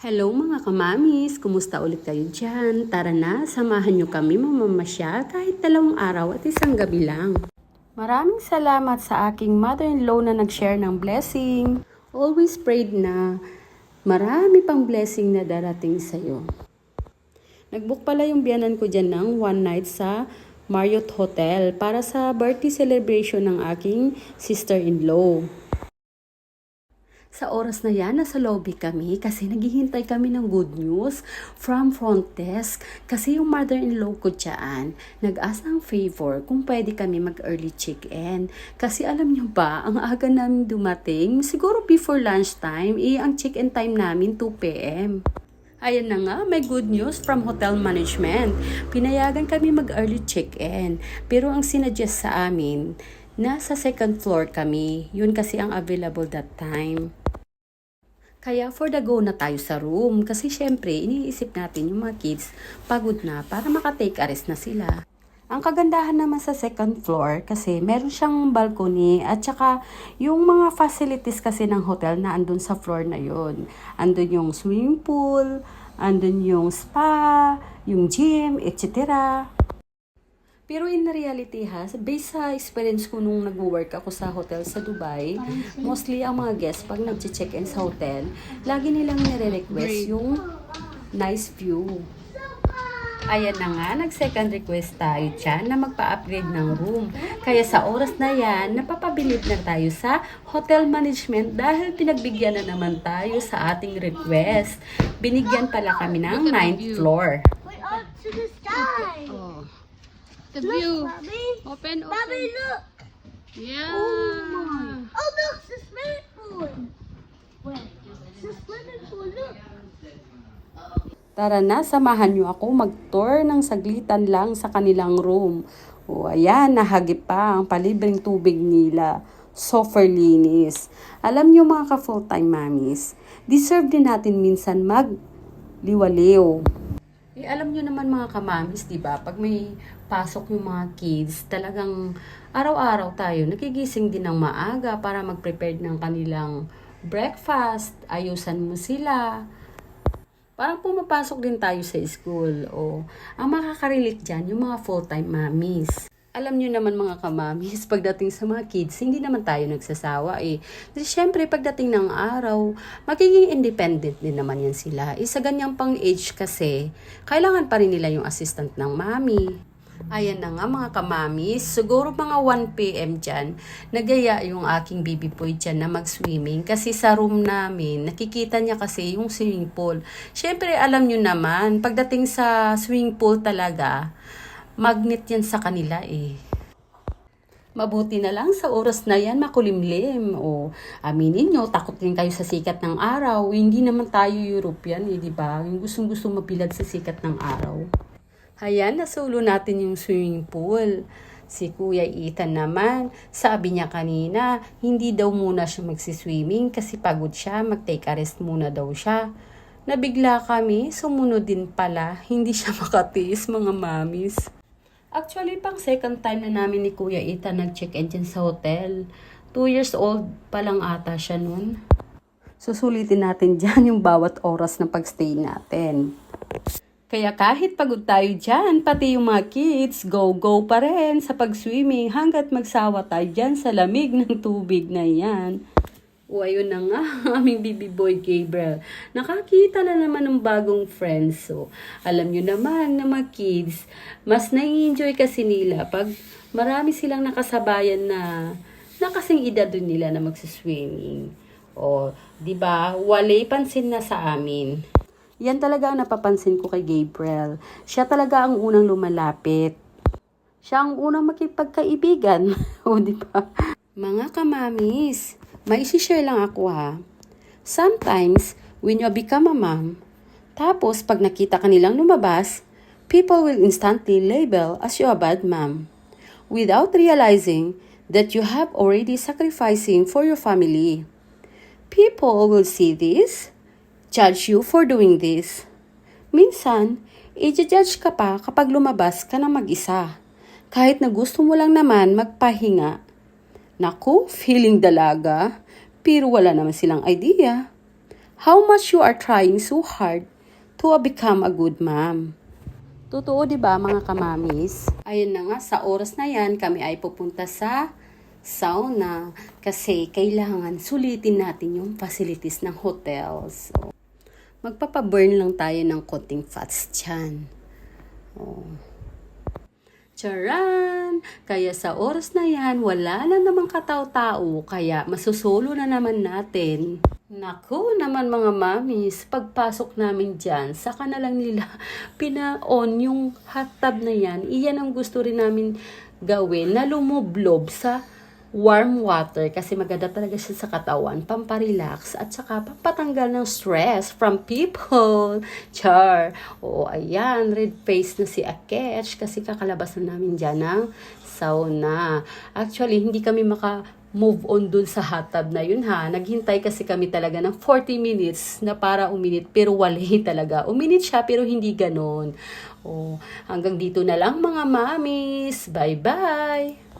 Hello mga kamamis! Kumusta ulit kayo dyan? Tara na, samahan nyo kami mamamasyal kahit 2 araw at 1 gabi lang. Maraming salamat sa aking mother-in-law na nag-share ng blessing. Always prayed na marami pang blessing na darating sa'yo. Nagbook pala yung biyanan ko dyan ng one night sa Marriott Hotel para sa birthday celebration ng aking sister-in-law. Sa oras na yan, nasa lobby kami kasi naghihintay kami ng good news from front desk kasi yung mother-in-law ko dyan nag-ask ng favor kung pwede kami mag-early check-in. Kasi alam nyo ba, ang aga namin dumating, siguro before lunchtime, ang check-in time namin 2 p.m. Ayan na nga, may good news from hotel management. Pinayagan kami mag-early check-in. Pero ang sinuggest sa amin, nasa 2nd floor kami. Yun kasi ang available that time. Kaya for the go na tayo sa room kasi syempre iniisip natin yung mga kids pagod na para makatake a rest na sila. Ang kagandahan naman sa 2nd floor kasi meron siyang balcony at saka yung mga facilities kasi ng hotel na andun sa floor na yun. Andun yung swimming pool, andun yung spa, yung gym, etc. Pero in reality based sa experience ko nung nag-work ako sa hotel sa Dubai, mostly ang mga guests pag nag-check-in sa hotel, lagi nilang nire-request yung nice view. Ayan na nga, nag-second request tayo dyan na magpa-upgrade ng room. Kaya sa oras na yan, napapabilib na tayo sa hotel management dahil pinagbigyan na naman tayo sa ating request. Binigyan pala kami ng 9th floor. We're up to the sky. Oh. The Look, view. Bobby. Open, open. Bobby, look. Yeah. Oh, look, it's a swimming pool. Where? It's a swimming pool, look. Tara na, samahan nyo ako mag-tour ng saglitan lang sa kanilang room. O ayan, nahagip pa ang palibreng tubig nila. Super linis. Alam nyo mga ka-full-time mommies, deserve din natin minsan mag-liwaliw. Alam nyo naman mga kamamis, di ba? Pag may pasok yung mga kids, talagang araw-araw tayo nagigising din ng maaga para mag-prepare ng kanilang breakfast. Ayusan mo sila. Parang pumapasok din tayo sa school. O, ang makaka-relate dyan, yung mga full-time mommies. Alam nyo naman mga kamamis, pagdating sa mga kids, hindi naman tayo nagsasawa Siyempre, pagdating ng araw, magiging independent din naman yan sila. Sa ganyang pang age kasi, kailangan pa rin nila yung assistant ng mami. Ayan na nga mga kamamis, siguro mga 1 p.m. dyan, nagaya yung aking baby boy dyan na mag-swimming kasi sa room namin, nakikita niya kasi yung swimming pool. Siyempre, alam nyo naman, pagdating sa swimming pool talaga, magnet yan sa kanila Mabuti na lang sa oras na yan makulimlim. O aminin nyo, takot din kayo sa sikat ng araw. Hindi naman tayo European di ba? Yung gustong-gusto mabilad sa sikat ng araw. Ayan, nasulo natin yung swimming pool. Si Kuya Ethan naman, sabi niya kanina, hindi daw muna siya magsiswimming kasi pagod siya, mag-take a rest muna daw siya. Nabigla kami, sumunod din pala, hindi siya makatiis mga mamis. Actually, pang 2nd time na namin ni Kuya Ethan nag-check-in dyan sa hotel. 2 years old pa lang ata siya nun. Susulitin natin dyan yung bawat oras ng pagstay natin. Kaya kahit pagod tayo dyan, pati yung mga kids, go pa rin sa pag-swimming hanggat magsawa tayo dyan sa lamig ng tubig na yan. O ayun na nga, aming baby boy Gabriel. Nakakita na naman ng bagong friends. So, alam nyo naman na mga kids, mas nai-enjoy kasi nila pag marami silang nakasabayan na kasing edad din nila na magsiswimming. O, di ba, walay pansin na sa amin. Yan talaga ang napapansin ko kay Gabriel. Siya talaga ang unang lumalapit. Siya ang unang makipagkaibigan. O, di ba? Mga kamamis, may isi-share lang ako Sometimes, when you become a mom, tapos pag nakita ka nilang lumabas, people will instantly label as you a bad mom, without realizing that you have already sacrificing for your family. People will see this, judge you for doing this. Minsan, i-judge ka pa kapag lumabas ka ng mag-isa, kahit na gusto mo lang naman magpahinga. Naku, feeling dalaga, pero wala naman silang idea. how much you are trying so hard to become a good mom. Totoo, di ba, mga kamamis? Ayun na nga, sa oras na yan, kami ay pupunta sa sauna kasi kailangan sulitin natin yung facilities ng hotels. So, magpapaburn lang tayo ng konting fats dyan. Oh. Charan! Kaya sa oras na yan, wala na namang katao-tao, kaya masusolo na naman natin. Naku naman mga mamis, pagpasok namin dyan, saka na lang nila pina-on yung hot tub na yan. Iyan ang gusto rin namin gawin, na lumublob sa warm water kasi maganda talaga siya sa katawan, pamparelax at saka pampatanggal ng stress from people. Char! O ayan, red face na si Akech kasi kakalabas na namin dyan ng sauna. Actually, hindi kami move on dun sa hot tub na yun ha. Naghintay kasi kami talaga ng 40 minutes na para uminit pero wali talaga. Uminit siya pero hindi ganon. Oh, hanggang dito na lang mga mamis. Bye-bye!